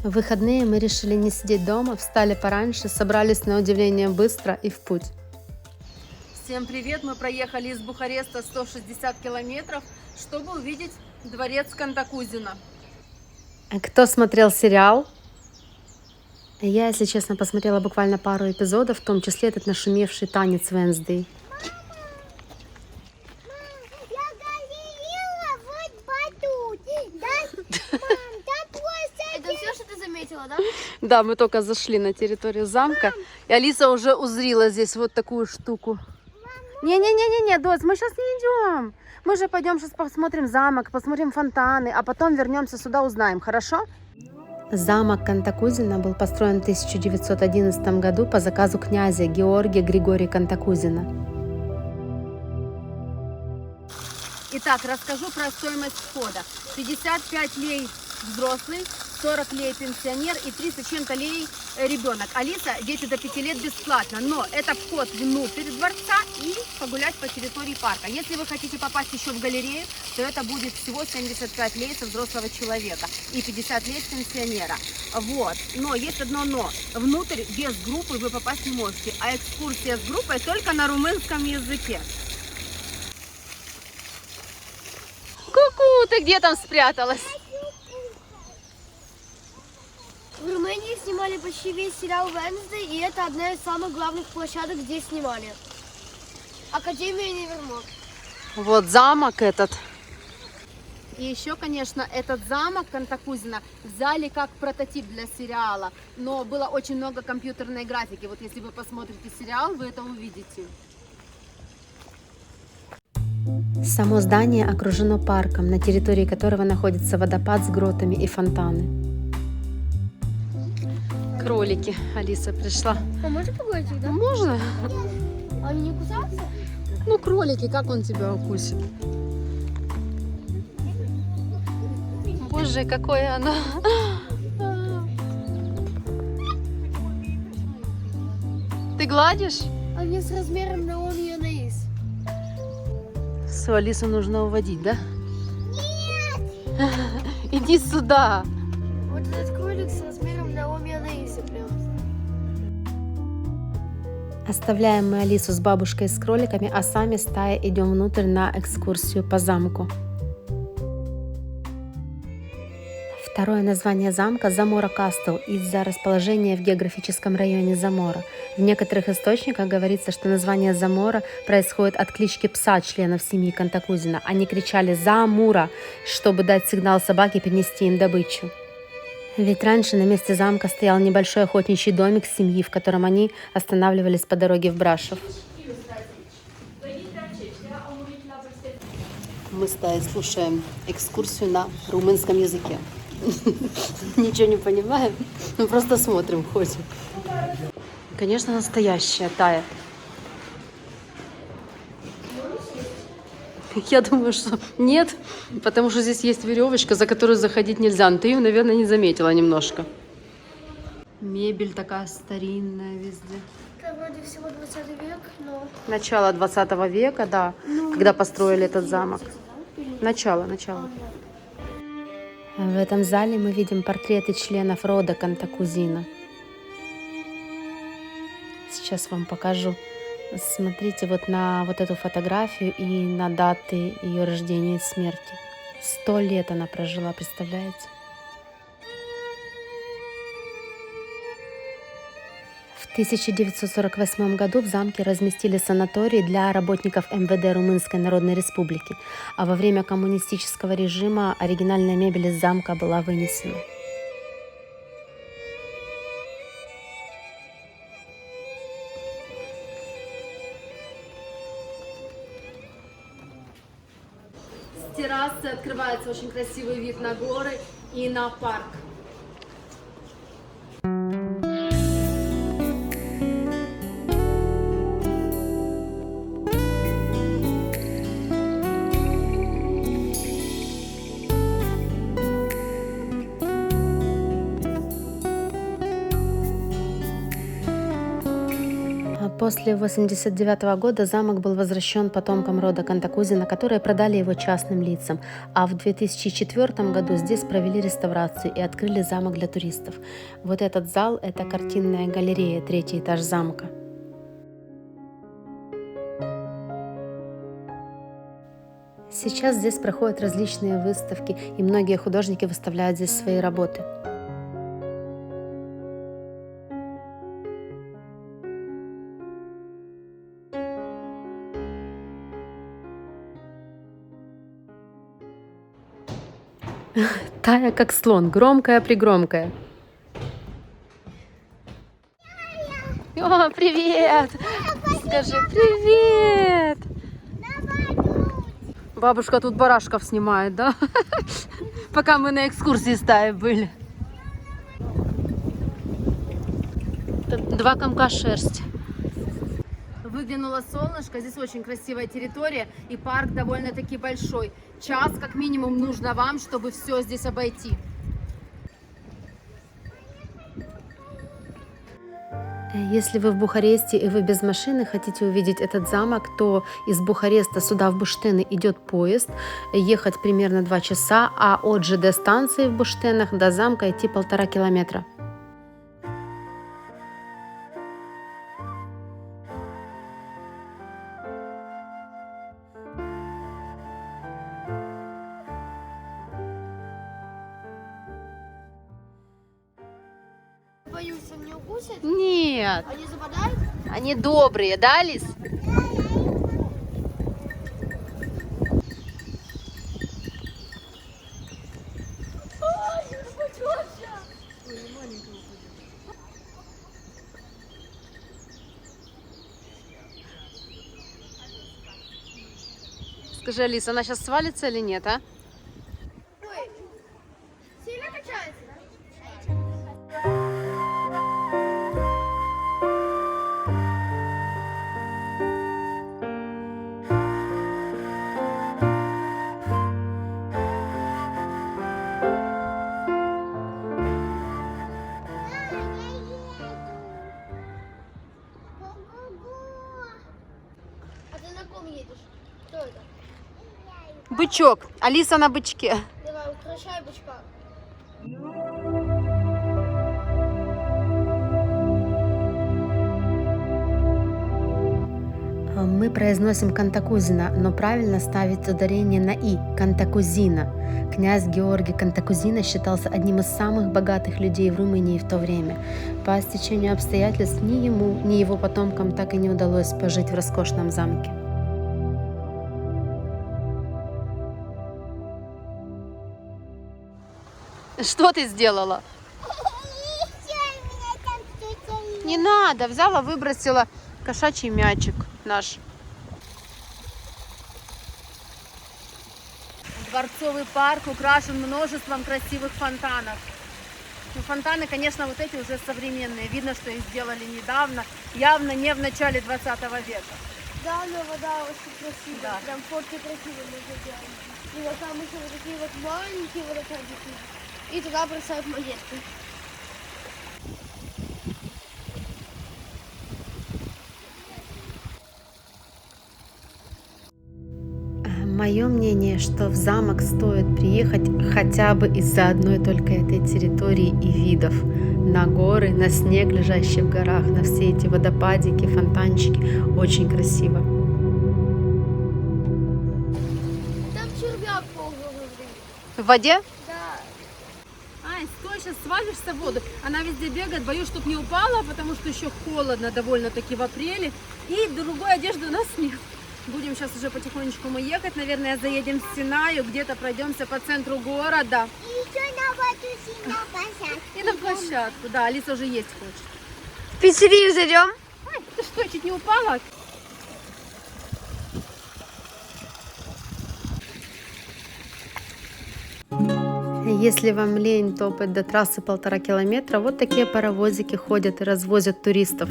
В выходные мы решили не сидеть дома, встали пораньше, собрались на удивление быстро и в путь. Всем привет! Мы проехали из Бухареста 160 километров, чтобы увидеть дворец Кантакузина. Кто смотрел сериал? Я, если честно, посмотрела буквально пару эпизодов, в том числе этот нашумевший танец Венсдей. Я говорила, вот батут. Да? Мам, там просто... Это все, что ты заметила, да? Да, мы только зашли на территорию замка, и Алиса уже узрила здесь вот такую штуку. Не-не-не-не, дочь, мы сейчас не идем. Мы же пойдем сейчас посмотрим замок, посмотрим фонтаны, а потом вернемся сюда, узнаем, хорошо? Замок Кантакузина был построен в 1911 году по заказу князя Георгия Григория Кантакузина. Итак, расскажу про стоимость входа. 55 лей взрослый, 40 лей пенсионер и 300 чем-то лей ребенок. Алиса, дети до 5 лет бесплатно, но это вход внутрь дворца и погулять по территории парка. Если вы хотите попасть еще в галерею, то это будет всего 75 лей со взрослого человека и 50 лей с пенсионера. Вот. Но есть одно но. Внутрь без группы вы попасть не можете, а экскурсия с группой только на румынском языке. Ку-ку, ты где там спряталась? В Румынии снимали почти весь сериал Wednesday, и это одна из самых главных площадок, где снимали. Академия Невермог. Вот замок этот. И еще, конечно, этот замок Кантакузина взяли как прототип для сериала, но было очень много компьютерной графики. Вот если вы посмотрите сериал, вы это увидите. Само здание окружено парком, на территории которого находится водопад с гротами и фонтаны. Кролики. Алиса пришла. А можно погладить их, да? Можно? Они не кусаются? Ну, кролики, как он тебя укусит? Боже, какое оно. Ты гладишь? Они с размером на Наис. Все, Алису нужно уводить, да? Нет! Иди сюда. Вот этот кролик с размером на Наиса прям. Оставляем мы Алису с бабушкой и с кроликами, а сами стая идем внутрь на экскурсию по замку. Второе название замка – Замора Кастл из-за расположения в географическом районе Замора. В некоторых источниках говорится, что название Замора происходит от клички пса членов семьи Кантакузина. Они кричали «Замура», чтобы дать сигнал собаке принести им добычу. Ведь раньше на месте замка стоял небольшой охотничий домик семьи, в котором они останавливались по дороге в Брашов. Мы с Таей слушаем экскурсию на румынском языке. Ничего не понимаем, мы просто смотрим, ходим. Конечно, настоящая Тая. Я думаю, что нет, потому что здесь есть веревочка, за которую заходить нельзя. Но ты ее, наверное, не заметила немножко. Мебель такая старинная везде. Это вроде всего 20 век, но... Начало 20 века, да, когда построили этот замок. Начало. В этом зале мы видим портреты членов рода Кантакузина. Сейчас вам покажу. Смотрите вот на вот эту фотографию и на даты ее рождения и смерти. 100 лет она прожила, представляете? В 1948 году в замке разместили санаторий для работников МВД Румынской Народной Республики, а во время коммунистического режима оригинальная мебель из замка была вынесена. С террасы открывается очень красивый вид на горы и на парк. После 1989 года замок был возвращен потомкам рода Кантакузина, которые продали его частным лицам, а в 2004 году здесь провели реставрацию и открыли замок для туристов. Вот этот зал – это картинная галерея, 3-й этаж замка. Сейчас здесь проходят различные выставки, и многие художники выставляют здесь свои работы. Тая как слон, громкая-пригромкая. О, привет! Скажи привет! Бабушка тут барашков снимает, да? Пока мы на экскурсии стаи были. Тут 2 комка шерсти. Выглянуло солнышко, здесь очень красивая территория и парк довольно-таки большой. Час как минимум нужно вам, чтобы все здесь обойти. Если вы в Бухаресте и вы без машины хотите увидеть этот замок, то из Бухареста сюда в Буштыны идет поезд, ехать примерно 2 часа, а от ЖД-станции в Буштынах до замка идти 1,5 километра. Боюсь, он не укусит? Нет, Они западают? они добрые, да, Лис? Скажи, Алис, она сейчас свалится или нет, а? Ой, сильно качается, да? А ты на ком едешь? Кто это? Бычок. Алиса на бычке. Давай, украшай бычка. Мы произносим Кантакузина, но правильно ставить ударение на «и» – Кантакузина. Князь Георгий Кантакузина считался одним из самых богатых людей в Румынии в то время. По стечению обстоятельств ни ему, ни его потомкам так и не удалось пожить в роскошном замке. Что ты сделала? Не надо, взяла, выбросила кошачий мячик наш. Дворцовый парк украшен множеством красивых фонтанов. Ну, фонтаны, конечно, вот эти уже современные. Видно, что их сделали недавно, явно не в начале 20 века. Да, но вода очень красивая. Да. Прям фотки красивые можно делать. И вот там еще вот такие вот маленькие водопадики. И туда бросают монетки. Мое мнение, что в замок стоит приехать хотя бы из-за одной только этой территории и видов. На горы, на снег, лежащий в горах, на все эти водопадики, фонтанчики. Очень красиво. Там червяк ползал. В воде? Да. Ай, стой, сейчас свалишься в воду. Она везде бегает, боюсь, чтобы не упала, потому что еще холодно довольно-таки в апреле. И другой одежды у нас нет. Будем сейчас уже потихонечку мы ехать. Наверное, заедем в Синаю, где-то пройдемся по центру города. И еще на воду на площадку. И на площадку. Да, Алиса уже есть хочет. В пиццерию зайдем? Ай, ты что, чуть не упала? Если вам лень топать до трассы 1,5 километра, вот такие паровозики ходят и развозят туристов.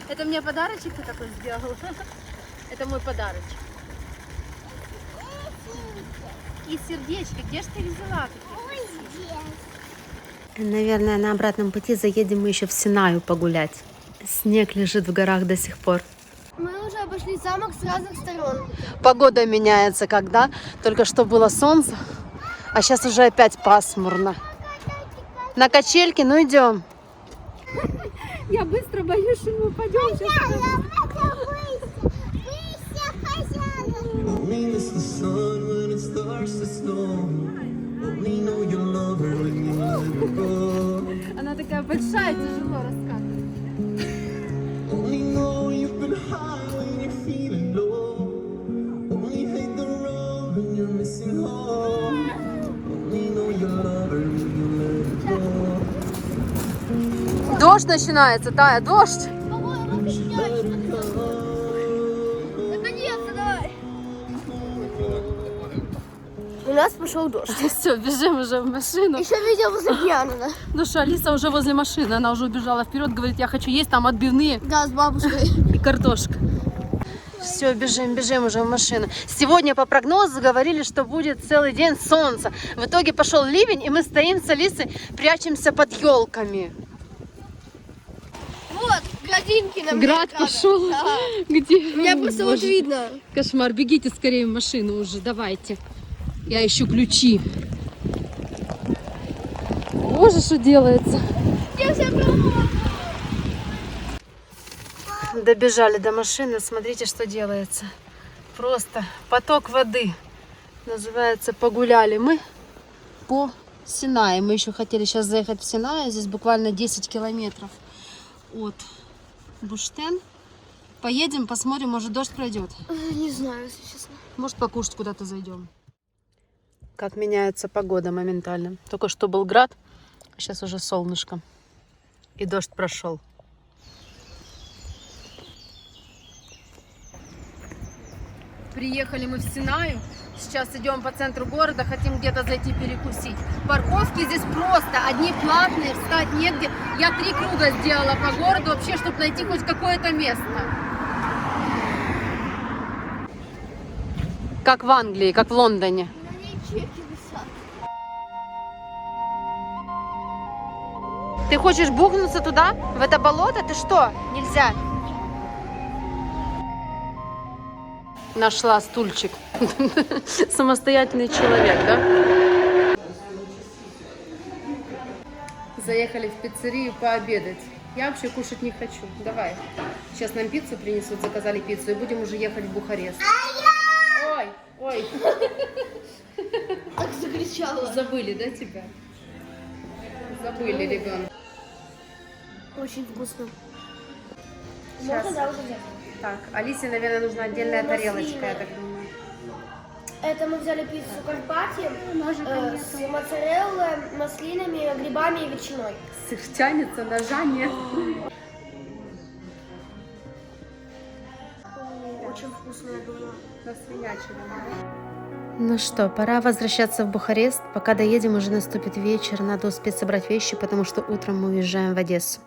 Это мне подарочек ты такой сделал? Это мой подарочек. И сердечки. Где ж ты взяла? Ой, Наверное, на обратном пути заедем мы еще в Синаю погулять. Снег лежит в горах до сих пор. Мы уже обошли замок с разных сторон. Погода меняется, когда только что было солнце, а сейчас уже опять пасмурно. На качельке, ну идем. Я быстро боюсь, что мы упадем сейчас. Only miss the sun when it starts to snow. Only know you love her when you let her go. Она такая большая, тяжело раскатывать. Only know you've been high when you're feeling low. Only hate the road when you're missing home. Only know you love her when you let her go. Дождь начинается, Тая, дождь. Наконец-то, давай. У нас пошел дождь. Все, бежим уже в машину. Еще видео возле пьяного. Ну что, Алиса уже возле машины, она уже убежала вперед, говорит, я хочу есть там отбивные Да, с бабушкой. и картошка. Все, бежим, бежим уже в машину. Сегодня по прогнозу говорили, что будет целый день солнца. В итоге пошел ливень, и мы стоим с Алисой, прячемся под елками. Вот, градинки на мне. Град пошел. Где? Меня просто вот видно. Кошмар, бегите скорее в машину уже, давайте. Я ищу ключи. Боже, что делается. Я все промокла. Добежали до машины, смотрите, что делается. Просто поток воды. Называется, погуляли мы по Синаю. Мы еще хотели сейчас заехать в Синаю. Здесь буквально 10 километров от Буштен. Поедем, посмотрим, может дождь пройдет. Не знаю, если честно. Может покушать куда-то зайдем. Как меняется погода моментально. Только что был град, а сейчас уже солнышко. И дождь прошел. Приехали мы в Синаю. Сейчас идем по центру города, хотим где-то зайти перекусить. Парковки здесь просто одни платные, встать негде. Я 3 круга сделала по городу вообще, чтобы найти хоть какое-то место. Как в Англии, как в Лондоне. На ней чеки висят. Ты хочешь бухнуться туда, в это болото? Ты что? Нельзя. Нашла стульчик. Самостоятельный человек, да? Заехали в пиццерию пообедать. Я вообще кушать не хочу. Давай. Сейчас нам пиццу принесут, заказали пиццу, и будем уже ехать в Бухарест. Ой, ой. Так закричала. Забыли, да, тебя? Забыли, ребенок. Очень вкусно. Сейчас. Можно, да, уже взять? Так, Алисе, наверное, нужна отдельная тарелочка, я так думаю. Это мы взяли пиццу карпати с моцареллой, маслинами, грибами и ветчиной. Тянется, ножа нет. Очень вкусная была. Ну что, пора возвращаться в Бухарест. Пока доедем, уже наступит вечер. Надо успеть собрать вещи, потому что утром мы уезжаем в Одессу.